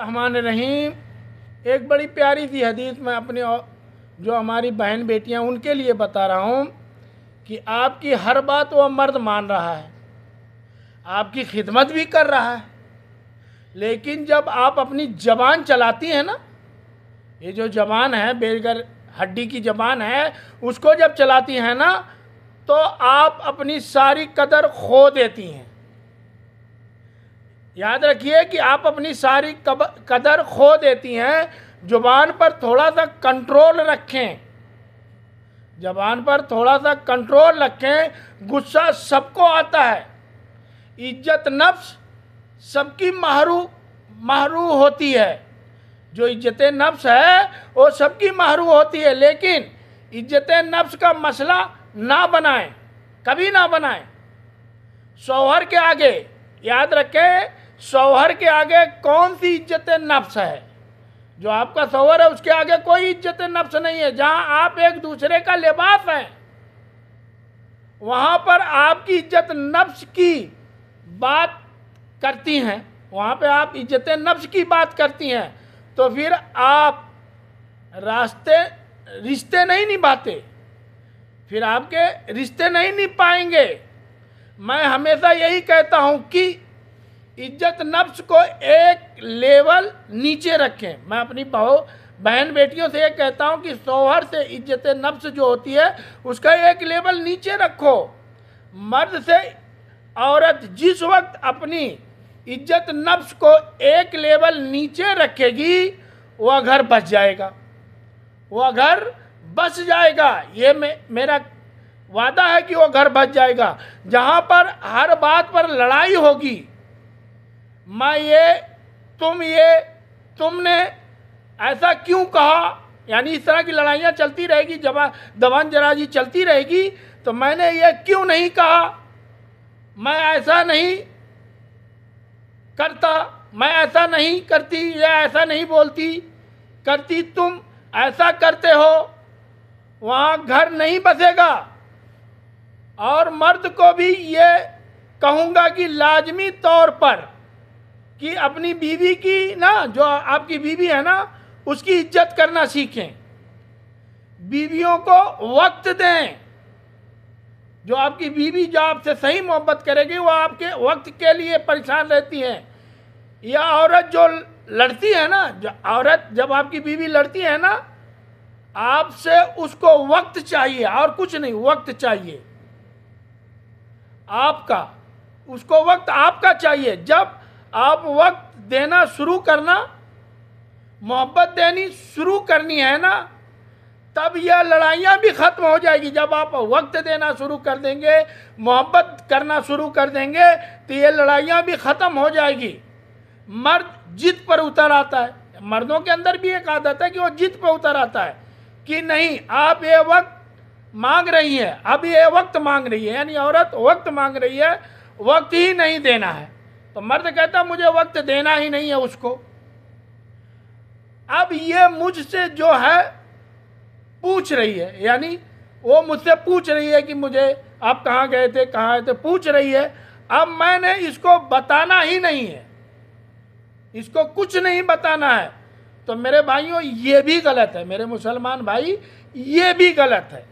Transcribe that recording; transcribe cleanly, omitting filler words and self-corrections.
रहमान रहीम। एक बड़ी प्यारी सी हदीस मैं अपने जो हमारी बहन बेटियां उनके लिए बता रहा हूँ कि आपकी हर बात वो मर्द मान रहा है, आपकी खिदमत भी कर रहा है, लेकिन जब आप अपनी ज़बान चलाती हैं ना, ये जो ज़बान है बेगर हड्डी की ज़बान है, उसको जब चलाती हैं ना तो आप अपनी सारी कदर खो देती हैं। याद रखिए कि आप अपनी सारी कदर खो देती हैं। ज़ुबान पर थोड़ा सा कंट्रोल रखें, ज़बान पर थोड़ा सा कंट्रोल रखें। गुस्सा सबको आता है, इज्जत नफ्स सबकी महरू होती है। जो इज्जत नफ्स है वो सबकी महरू होती है, लेकिन इज्जत नफ्स का मसला ना बनाएं, कभी ना बनाएं। शौहर के आगे याद रखें, शौहर के आगे कौन सी इज्जत नफ्स है? जो आपका शौहर है उसके आगे कोई इज्जत नफ्स नहीं है। जहां आप एक दूसरे का लिबास हैं, वहां पर आपकी इज्जत नफ्स की बात करती हैं, वहां पे आप इज्जत नफ्स की बात करती हैं, तो फिर आप रिश्ते नहीं निभाते, फिर आपके रिश्ते नहीं निभ पाएंगे। मैं हमेशा यही कहता हूं कि इज्जत नफ्स को एक लेवल नीचे रखें। मैं अपनी बहन बेटियों से ये कहता हूं कि शौहर से इज्जत नफ्स जो होती है उसका एक लेवल नीचे रखो। मर्द से औरत जिस वक्त अपनी इज्जत नफ्स को एक लेवल नीचे रखेगी, वह घर बच जाएगा, वह घर बच जाएगा। ये मेरा वादा है कि वो घर बच जाएगा। जहाँ पर हर बात पर लड़ाई होगी, मैं ये, तुमने ऐसा क्यों कहा, यानी इस तरह की लड़ाइयाँ चलती रहेगी, दबान जराजी चलती रहेगी, तो मैंने ये क्यों नहीं कहा, मैं ऐसा नहीं करता, मैं ऐसा नहीं करती, या ऐसा नहीं बोलती करती, तुम ऐसा करते हो, वहाँ घर नहीं बसेगा। और मर्द को भी ये कहूँगा कि लाजमी तौर पर कि अपनी बीवी की ना, जो आपकी बीवी है ना, उसकी इज्जत करना सीखें। बीवियों को वक्त दें। जो आपकी बीवी जो आपसे सही मोहब्बत करेगी वो आपके वक्त के लिए परेशान रहती है। या औरत जो लड़ती है ना, जो औरत जब आपकी बीवी लड़ती है ना, आपसे उसको वक्त चाहिए और कुछ नहीं, वक्त चाहिए आपका, उसको वक्त आपका चाहिए। जब आप वक्त देना शुरू करना, मोहब्बत देनी शुरू करनी है ना, तब यह लड़ाइयाँ भी ख़त्म हो जाएगी। जब आप वक्त देना शुरू कर देंगे, मोहब्बत करना शुरू कर देंगे, तो ये लड़ाइयाँ भी ख़त्म हो जाएगी। मर्द जिद पर उतर आता है। मर्दों के अंदर भी एक आदत है कि वो जिद पर उतर आता है कि नहीं, आप ये वक्त मांग रही है, अब ये वक्त मांग रही है, यानी औरत वक्त मांग रही है, वक्त ही नहीं देना है। तो मर्द कहता मुझे वक्त देना ही नहीं है उसको। अब ये मुझसे जो है पूछ रही है, यानी वो मुझसे पूछ रही है कि मुझे आप कहाँ गए थे, कहाँ आए थे, पूछ रही है। अब मैंने इसको बताना ही नहीं है, इसको कुछ नहीं बताना है। तो मेरे भाइयों, ये भी गलत है, मेरे मुसलमान भाई, ये भी गलत है।